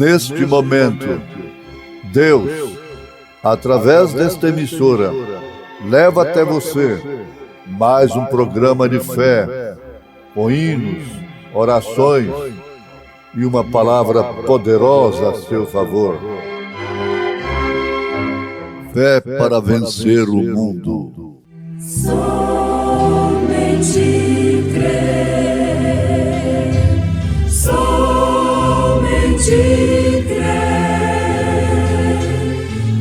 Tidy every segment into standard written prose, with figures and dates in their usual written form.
neste momento, Deus, através desta emissora, leva até você mais um programa de fé, com hinos, orações e uma palavra poderosa a seu favor. Fé para vencer o mundo. Somente crer, somente crer,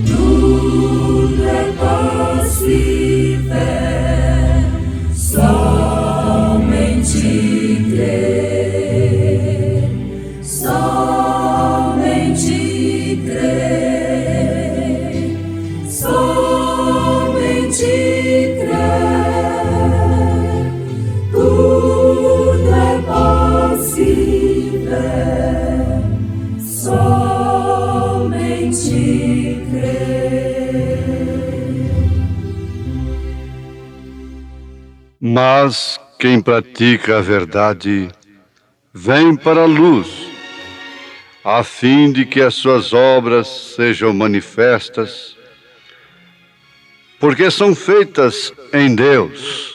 tudo é possível, somente crer, somente crer, somente crer, tudo é possível, somente crer. Mas quem pratica a verdade vem para a luz, a fim de que as suas obras sejam manifestas, porque são feitas em Deus.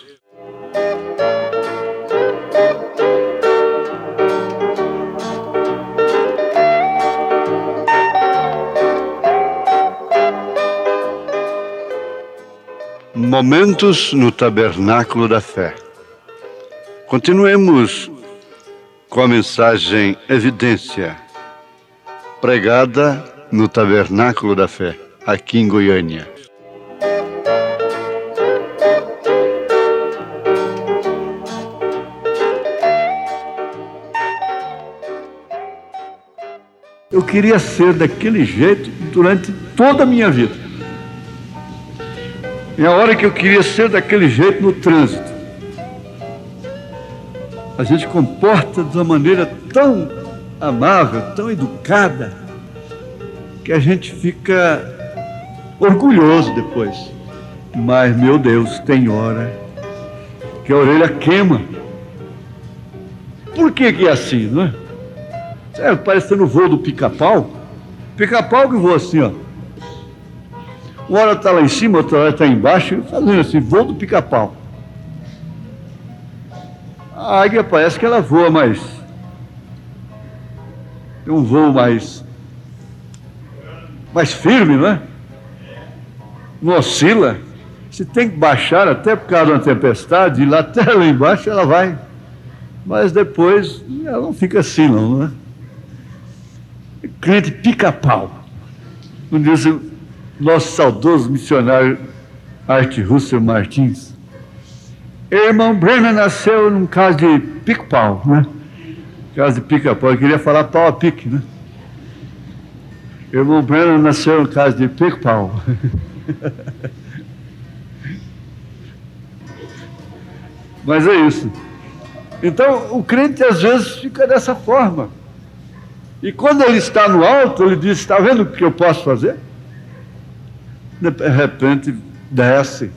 Momentos no Tabernáculo da Fé. Continuemos com a mensagem Evidência, pregada no Tabernáculo da Fé, aqui em Goiânia. Eu queria ser daquele jeito durante toda a minha vida. E a hora que eu queria ser daquele jeito no trânsito. A gente comporta de uma maneira tão amável, tão educada, que a gente fica orgulhoso depois. Mas, meu Deus, tem hora que a orelha queima. Por que é assim, não é? Parece no voo do pica-pau. Pica-pau que voa assim, ó. Uma hora está lá em cima, outra hora está embaixo, fazendo assim, voo do pica-pau. A águia parece que ela voa mais. Tem um voo mais firme, não é? Não oscila. Se tem que baixar até por causa de uma tempestade, ir lá até lá embaixo ela vai. Mas depois ela não fica assim, não é? Crente pica-pau. Como diz o nosso saudoso missionário Art Russell Martins. Irmão Brennan nasceu num caso de pica-pau, né? Caso de pica-pau, eu queria falar pau a pique, né? Irmão Brennan nasceu num caso de pica-pau. Mas é isso. Então, o crente às vezes fica dessa forma. E quando ele está no alto, ele diz, está vendo o que eu posso fazer? De repente, desce.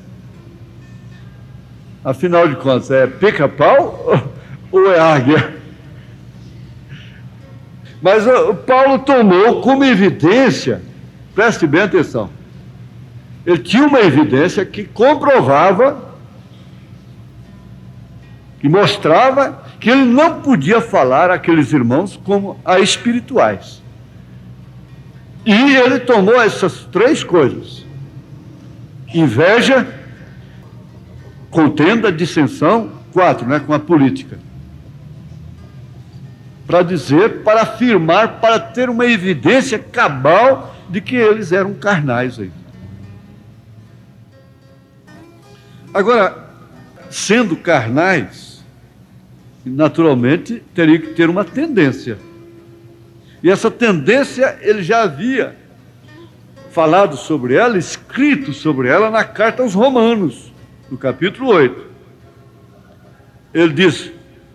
Afinal de contas, é pica-pau ou é águia? Mas o Paulo tomou como evidência, preste bem atenção, ele tinha uma evidência que comprovava, que mostrava que ele não podia falar àqueles irmãos como a espirituais. E ele tomou essas três coisas: inveja, contenda, dissensão, 4, né, com a política. Para dizer, para afirmar, para ter uma evidência cabal de que eles eram carnais aí. Agora, sendo carnais, naturalmente teria que ter uma tendência. E essa tendência ele já havia falado sobre ela, escrito sobre ela na carta aos Romanos, no capítulo 8. Ele diz: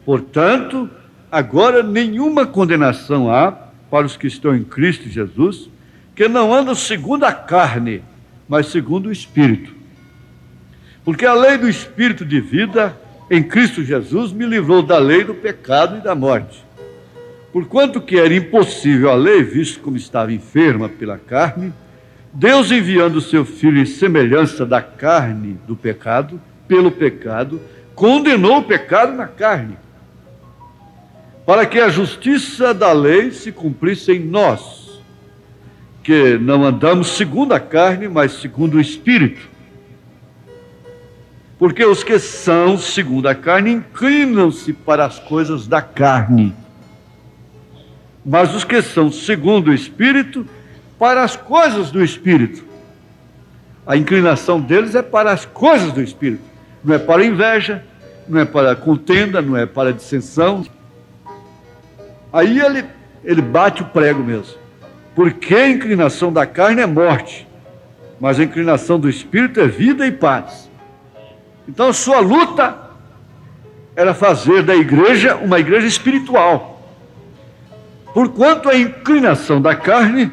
portanto, agora nenhuma condenação há para os que estão em Cristo Jesus, que não andam segundo a carne, mas segundo o Espírito. Porque a lei do Espírito de vida em Cristo Jesus me livrou da lei do pecado e da morte. Porquanto que era impossível a lei, visto como estava enferma pela carne, Deus, enviando o seu Filho em semelhança da carne do pecado, pelo pecado, condenou o pecado na carne, para que a justiça da lei se cumprisse em nós, que não andamos segundo a carne, mas segundo o Espírito. Porque os que são segundo a carne inclinam-se para as coisas da carne, mas os que são segundo o Espírito, para as coisas do Espírito. A inclinação deles é para as coisas do Espírito, não é para inveja, não é para contenda, não é para dissensão. Aí ele bate o prego mesmo, porque a inclinação da carne é morte, mas a inclinação do Espírito é vida e paz. Então a sua luta era fazer da igreja uma igreja espiritual, porquanto a inclinação da carne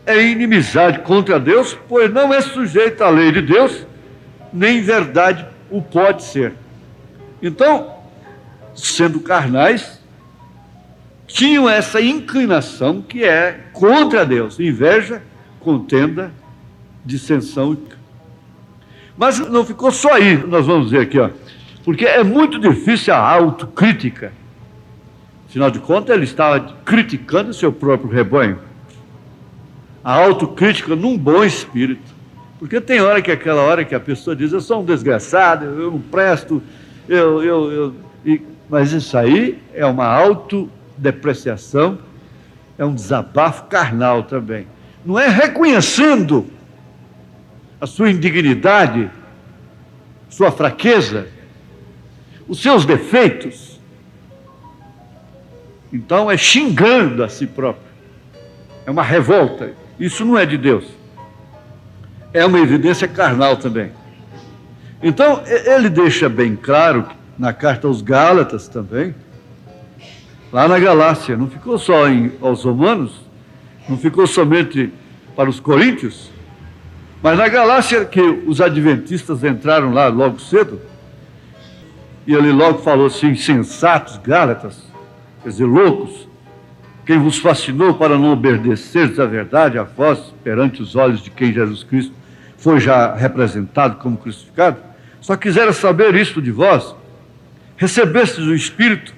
é inimizade contra Deus, pois não é sujeita à lei de Deus, nem em verdade o pode ser. Então, sendo carnais, tinham essa inclinação que é contra Deus, inveja, contenda, dissensão. Mas não ficou só aí, nós vamos ver aqui, porque é muito difícil a autocrítica. Afinal de contas, ele estava criticando o seu próprio rebanho. A autocrítica num bom espírito. Porque tem hora que aquela hora que a pessoa diz, eu sou um desgraçado, eu não presto, mas isso aí é uma autodepreciação, é um desabafo carnal também. Não é reconhecendo a sua indignidade, sua fraqueza, os seus defeitos. Então é xingando a si próprio. É uma revolta. Isso não é de Deus. É uma evidência carnal também. Então ele deixa bem claro, na carta aos Gálatas também, lá na Galácia, não ficou só aos Romanos, não ficou somente para os Coríntios, mas na Galácia, que os adventistas entraram lá logo cedo, e ele logo falou assim, insensatos Gálatas, quer dizer, loucos, quem vos fascinou para não obedeceres à verdade, a vós, perante os olhos de quem Jesus Cristo foi já representado como crucificado, só quisera saber isto de vós, recebestes o Espírito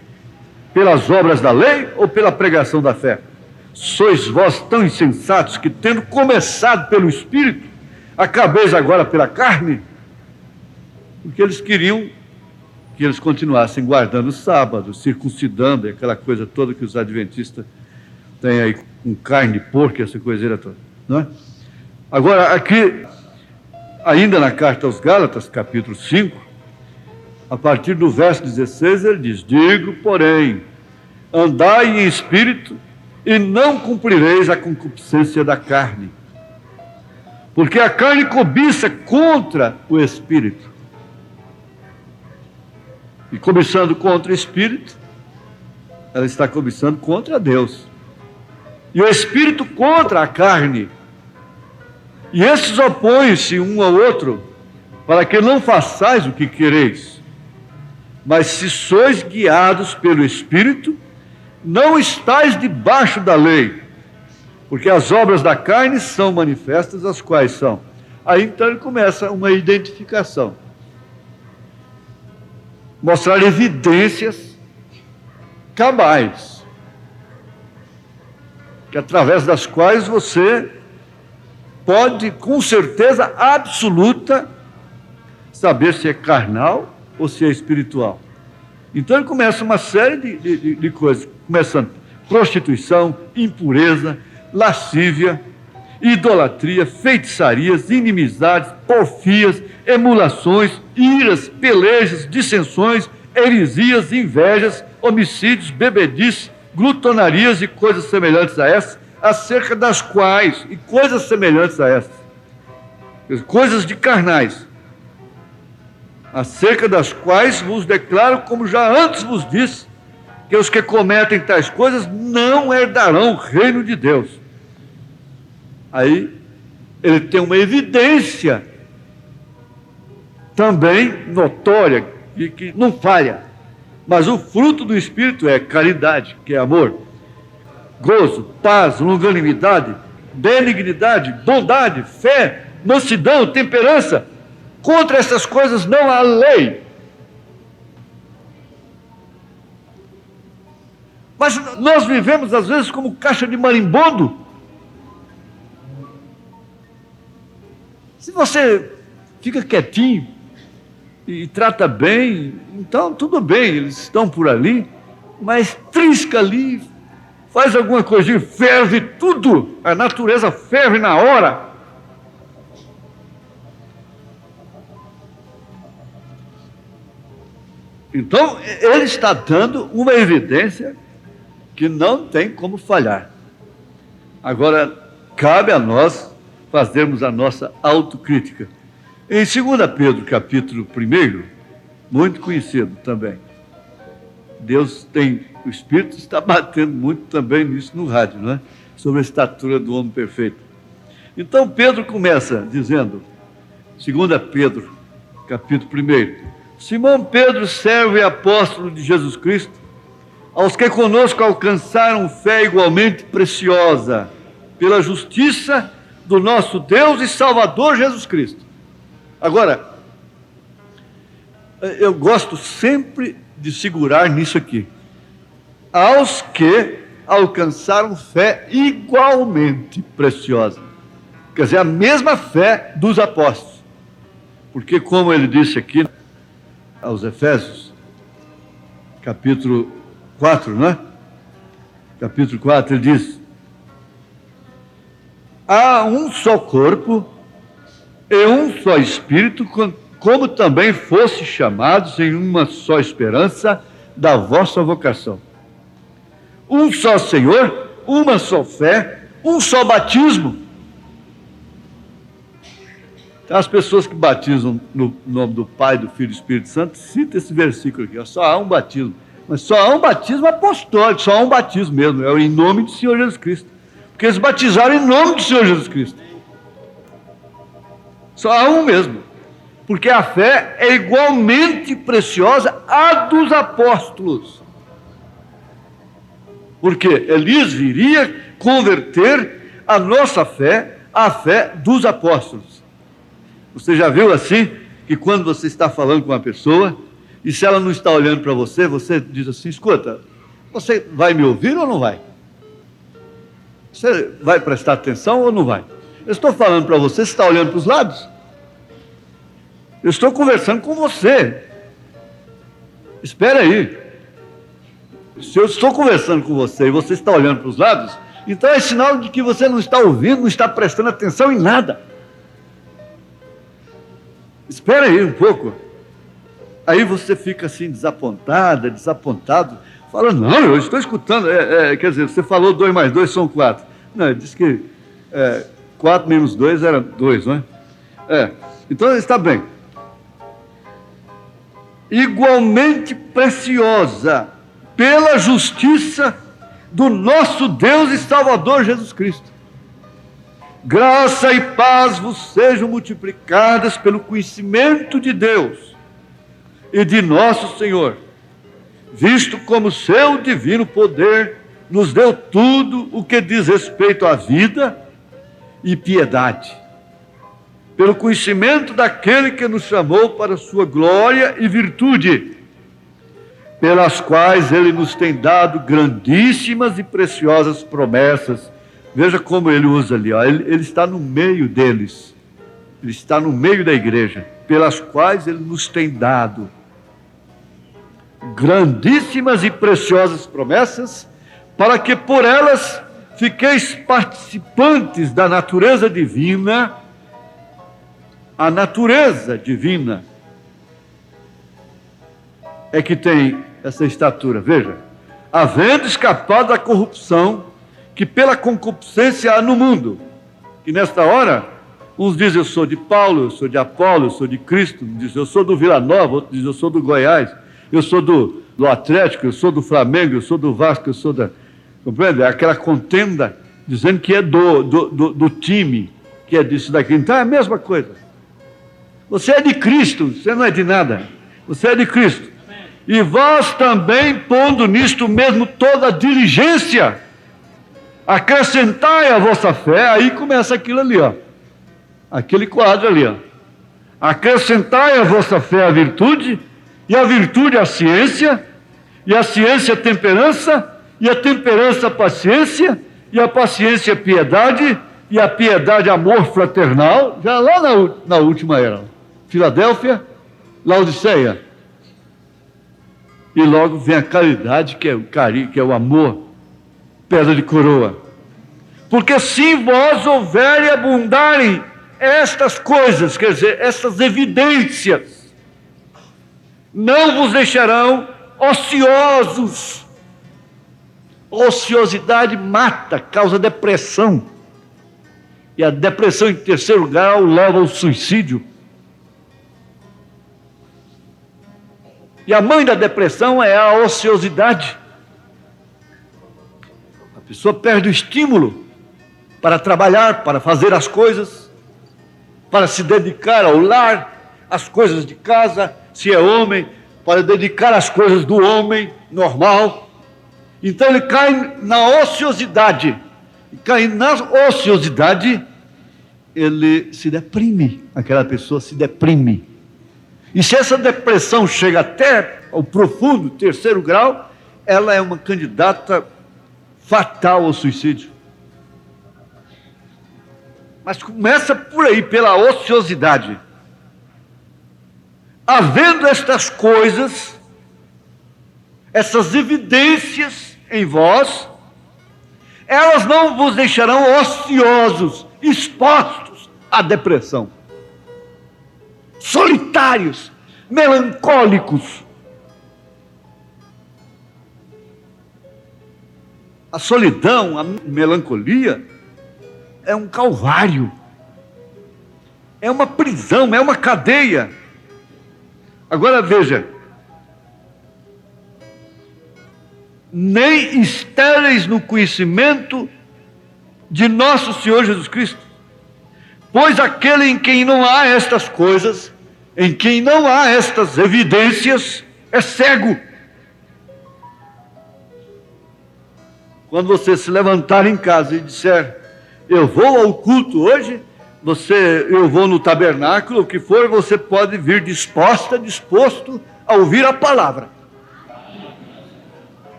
pelas obras da lei ou pela pregação da fé? Sois vós tão insensatos que, tendo começado pelo Espírito, acabeis agora pela carne? Porque eles queriam que eles continuassem guardando o sábado, circuncidando, aquela coisa toda que os adventistas têm aí com carne de porco, essa coiseira toda, não é? Agora, aqui, ainda na carta aos Gálatas, capítulo 5, a partir do verso 16, ele diz, digo, porém, andai em espírito e não cumprireis a concupiscência da carne, porque a carne cobiça contra o espírito, e cobiçando contra o espírito, ela está cobiçando contra Deus, e o espírito contra a carne, e esses opõem-se um ao outro, para que não façais o que quereis. Mas se sois guiados pelo Espírito, não estáis debaixo da lei, porque as obras da carne são manifestas, as quais são. Aí então ele começa uma identificação. Mostrar evidências cabais, que através das quais você pode, com certeza absoluta, saber se é carnal ou se é espiritual. Então ele começa uma série de coisas, começando prostituição, impureza, lascívia, idolatria, feitiçarias, inimizades, porfias, emulações, iras, pelejas, dissensões, heresias, invejas, homicídios, bebedices, glutonarias e coisas semelhantes a essas, acerca das quais, e coisas semelhantes a essas, coisas de carnais, acerca das quais vos declaro, como já antes vos disse, que os que cometem tais coisas não herdarão o reino de Deus. Aí ele tem uma evidência também notória, e que não falha, mas o fruto do Espírito é caridade, que é amor, gozo, paz, longanimidade, benignidade, bondade, fé, mansidão, temperança. Contra essas coisas não há lei. Mas nós vivemos, às vezes, como caixa de marimbondo. Se você fica quietinho e trata bem, então tudo bem, eles estão por ali, mas trisca ali, faz alguma coisinha, ferve tudo, a natureza ferve na hora. Então, ele está dando uma evidência que não tem como falhar. Agora, cabe a nós fazermos a nossa autocrítica. Em 2 Pedro, capítulo 1, muito conhecido também, o Espírito está batendo muito também nisso no rádio, não é? Sobre a estatura do homem perfeito. Então, Pedro começa dizendo, 2 Pedro, capítulo 1, Simão Pedro, servo e apóstolo de Jesus Cristo, aos que conosco alcançaram fé igualmente preciosa, pela justiça do nosso Deus e Salvador Jesus Cristo. Agora, eu gosto sempre de segurar nisso aqui. Aos que alcançaram fé igualmente preciosa. Quer dizer, a mesma fé dos apóstolos. Porque, como ele disse aqui aos Efésios, capítulo 4, não é? Capítulo 4, ele diz: há um só corpo e um só Espírito, como também fosse chamados em uma só esperança da vossa vocação. Um só Senhor, uma só fé, um só batismo. As pessoas que batizam no nome do Pai, do Filho e do Espírito Santo, cita esse versículo aqui, ó, só há um batismo. Mas só há um batismo apostólico, só há um batismo mesmo, é em nome do Senhor Jesus Cristo. Porque eles batizaram em nome do Senhor Jesus Cristo. Só há um mesmo. Porque a fé é igualmente preciosa à dos apóstolos. Porque Elias viria converter a nossa fé à fé dos apóstolos. Você já viu assim, que quando você está falando com uma pessoa, e se ela não está olhando para você, você diz assim: escuta, você vai me ouvir ou não vai? Você vai prestar atenção ou não vai? Eu estou falando para você, você está olhando para os lados? Eu estou conversando com você. Espera aí. Se eu estou conversando com você e você está olhando para os lados, então é sinal de que você não está ouvindo, não está prestando atenção em nada. Espera aí um pouco. Aí você fica assim desapontado, fala: não, eu estou escutando. Quer dizer, você falou 2 mais 2 são 4. Não, ele disse que 4 menos 2 era 2, não é? Então está bem. Igualmente preciosa, pela justiça do nosso Deus e Salvador Jesus Cristo. Graça e paz vos sejam multiplicadas pelo conhecimento de Deus e de nosso Senhor, visto como seu divino poder nos deu tudo o que diz respeito à vida e piedade, pelo conhecimento daquele que nos chamou para sua glória e virtude, pelas quais ele nos tem dado grandíssimas e preciosas promessas. Veja como ele usa ali, ó. Ele está no meio deles, ele está no meio da igreja, pelas quais ele nos tem dado grandíssimas e preciosas promessas, para que por elas fiqueis participantes da natureza divina. A natureza divina é que tem essa estatura. Veja, havendo escapado da corrupção que pela concupiscência há no mundo. E nesta hora, uns dizem: eu sou de Paulo, eu sou de Apolo, eu sou de Cristo. Um diz: eu sou do Vila Nova. Outro diz: eu sou do Goiás, eu sou do Atlético, eu sou do Flamengo, eu sou do Vasco, eu sou da... Compreende? É aquela contenda dizendo que é do time, que é disso daqui. Então é a mesma coisa. Você é de Cristo, você não é de nada. Você é de Cristo. E vós também, pondo nisto mesmo toda a diligência, Acrescentai a vossa fé, aí começa aquilo ali, ó. Aquele quadro ali, ó. Acrescentai a vossa fé a virtude, e a virtude a ciência, e a ciência a temperança, e a temperança a paciência, e a paciência a piedade, e a piedade amor fraternal, já lá na última era. Filadélfia, Laodiceia. E logo vem a caridade, que é o carinho, que é o amor, pedra de coroa. Porque se em vós houverem abundarem estas coisas, quer dizer, estas evidências, não vos deixarão ociosos. Ociosidade mata, causa depressão. E a depressão, em terceiro grau, leva ao suicídio. E a mãe da depressão é a ociosidade. A pessoa perde o estímulo para trabalhar, para fazer as coisas, para se dedicar ao lar, às coisas de casa, se é homem, para dedicar às coisas do homem normal. Então ele cai na ociosidade. E cai na ociosidade, ele se deprime. Aquela pessoa se deprime. E se essa depressão chega até ao profundo terceiro grau, ela é uma candidata fatal ao suicídio. Mas começa por aí, pela ociosidade. Havendo estas coisas, essas evidências em vós, elas não vos deixarão ociosos, expostos à depressão, solitários, melancólicos. A solidão, a melancolia é um calvário, é uma prisão, é uma cadeia. Agora veja, nem estéreis no conhecimento de nosso Senhor Jesus Cristo, pois aquele em quem não há estas coisas, em quem não há estas evidências, é cego. Quando você se levantar em casa e disser, eu vou ao culto hoje, eu vou no tabernáculo, o que for, você pode vir disposto a ouvir a palavra.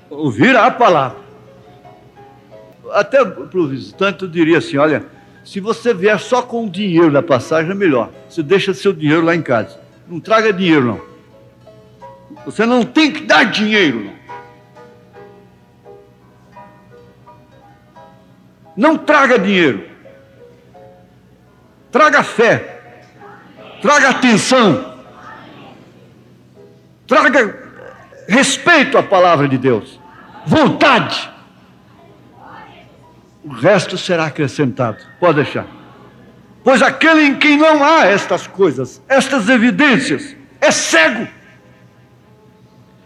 Ouvir a palavra. Até para o visitante eu diria assim, olha, se você vier só com o dinheiro da passagem é melhor. Você deixa seu dinheiro lá em casa. Não traga dinheiro, não. Você não tem que dar dinheiro, não. Não traga dinheiro. Traga fé. Traga atenção. Traga respeito à palavra de Deus. Vontade. O resto será acrescentado. Pode deixar. Pois aquele em quem não há estas coisas, estas evidências, é cego.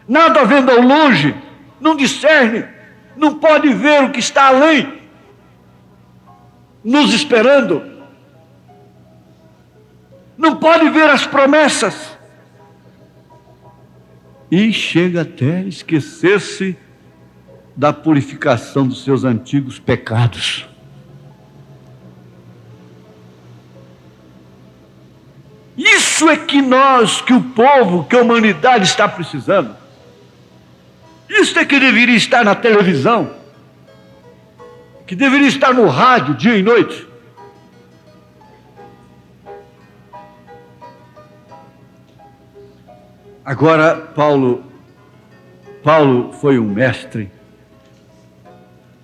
Nada vendo ao longe, não discerne, não pode ver o que está além, nos esperando. Não pode ver as promessas. E chega até esquecer-se da purificação dos seus antigos pecados. Isso é que o povo, que a humanidade está precisando. Isso é que deveria estar na televisão, que deveria estar no rádio dia e noite. Agora, Paulo foi um mestre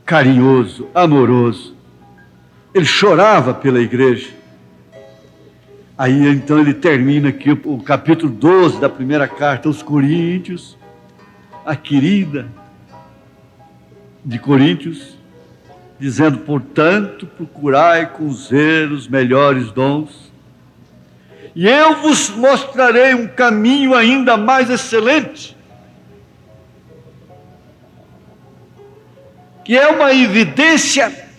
carinhoso, amoroso. Ele chorava pela igreja. Aí então ele termina aqui o capítulo 12 da primeira carta aos Coríntios, a querida de Coríntios, dizendo, portanto, procurai com zelo os melhores dons, e eu vos mostrarei um caminho ainda mais excelente, que é uma evidência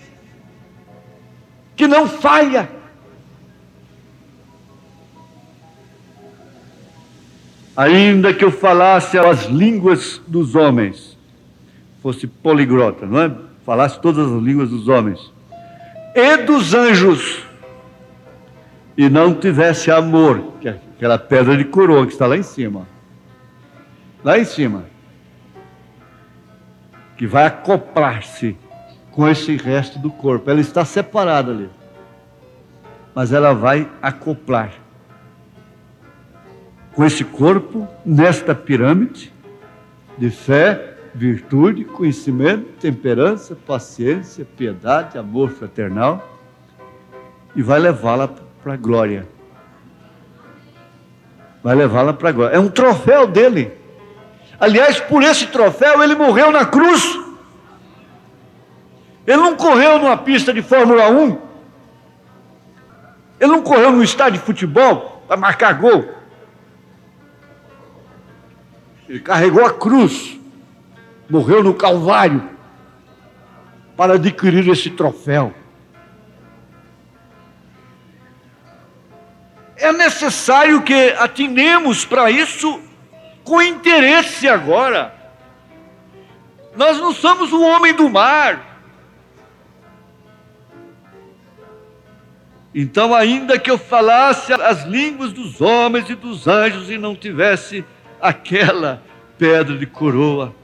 que não falha. Ainda que eu falasse as línguas dos homens, fosse poliglota, não é? falasse todas as línguas dos homens e dos anjos, e não tivesse amor, que é aquela pedra de coroa que está lá em cima. Lá em cima. Que vai acoplar-se com esse resto do corpo. Ela está separada ali. Mas ela vai acoplar com esse corpo nesta pirâmide de fé, virtude, conhecimento, temperança, paciência, piedade, amor fraternal, e vai levá-la para a glória. Vai levá-la para a glória. É um troféu dele. Aliás, por esse troféu ele morreu na cruz. Ele não correu numa pista de Fórmula 1. Ele não correu num estádio de futebol para marcar gol. Ele carregou a cruz. Morreu no Calvário para adquirir esse troféu. É necessário que atinemos para isso com interesse agora. Nós não somos o homem do mar. Então, ainda que eu falasse as línguas dos homens e dos anjos e não tivesse aquela pedra de coroa,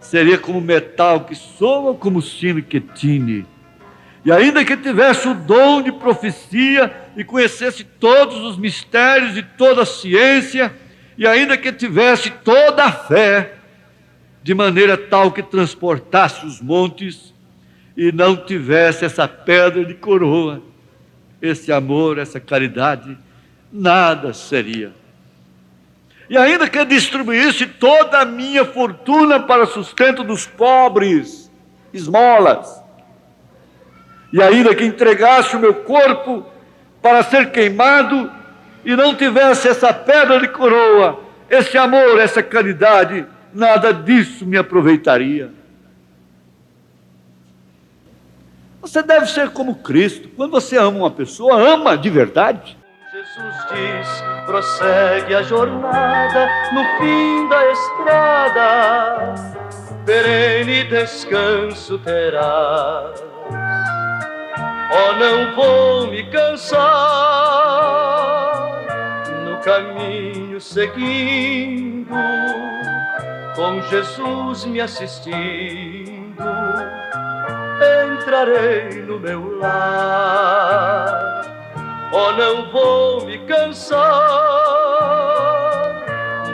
seria como metal que soa, como sino que tine. E ainda que tivesse o dom de profecia e conhecesse todos os mistérios e toda a ciência, e ainda que tivesse toda a fé, de maneira tal que transportasse os montes, e não tivesse essa pedra de coroa, esse amor, essa caridade, nada seria. E ainda que distribuísse toda a minha fortuna para sustento dos pobres, esmolas, e ainda que entregasse o meu corpo para ser queimado, e não tivesse essa pedra de coroa, esse amor, essa caridade, nada disso me aproveitaria. Você deve ser como Cristo. Quando você ama uma pessoa, ama de verdade. Jesus diz, prossegue a jornada, no fim da estrada, perene descanso terás. Oh, não vou me cansar, no caminho seguindo, com Jesus me assistindo, entrarei no meu lar. Oh, não vou me cansar,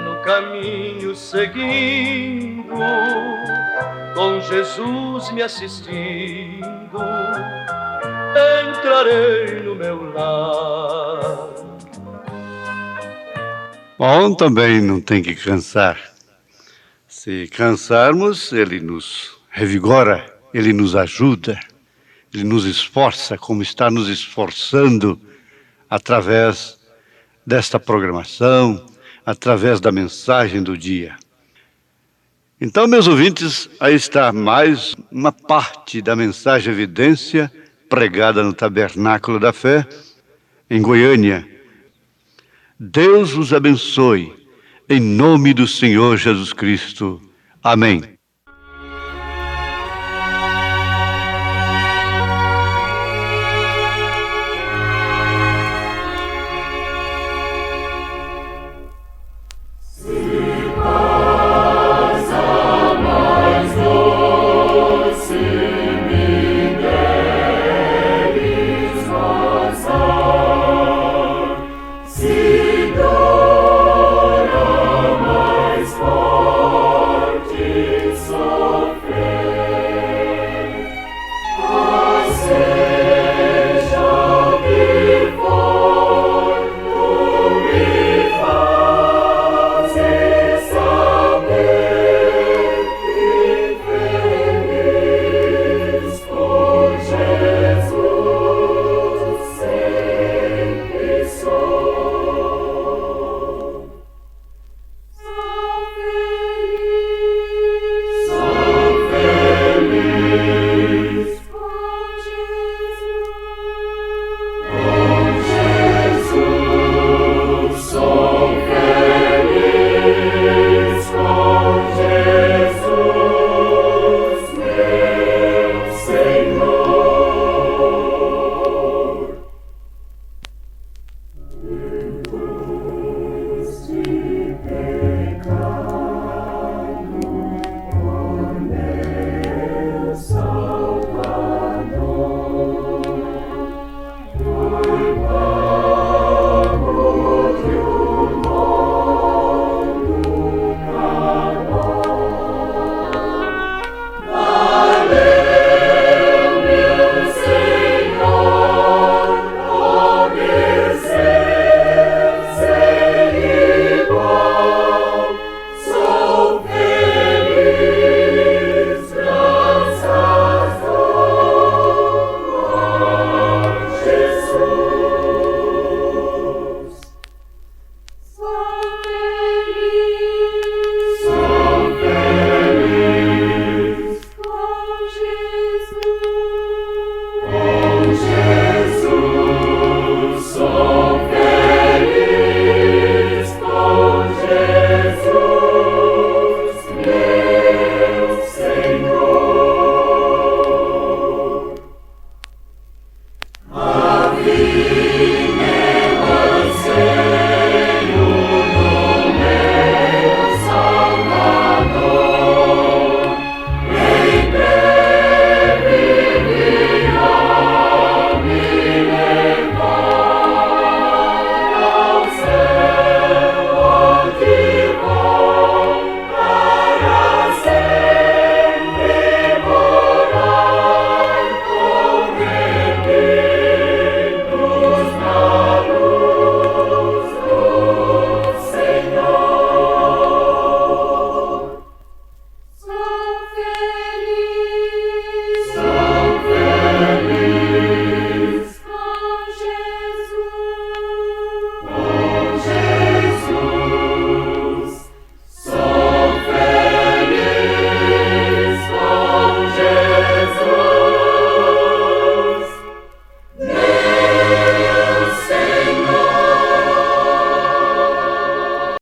no caminho seguindo, com Jesus me assistindo, entrarei no meu lar. Bom, também não tem que cansar. Se cansarmos, ele nos revigora, ele nos ajuda, ele nos esforça, como está nos esforçando através desta programação, através da mensagem do dia. Então, meus ouvintes, aí está mais uma parte da mensagem Evidência pregada no Tabernáculo da Fé, em Goiânia. Deus os abençoe, em nome do Senhor Jesus Cristo. Amém. See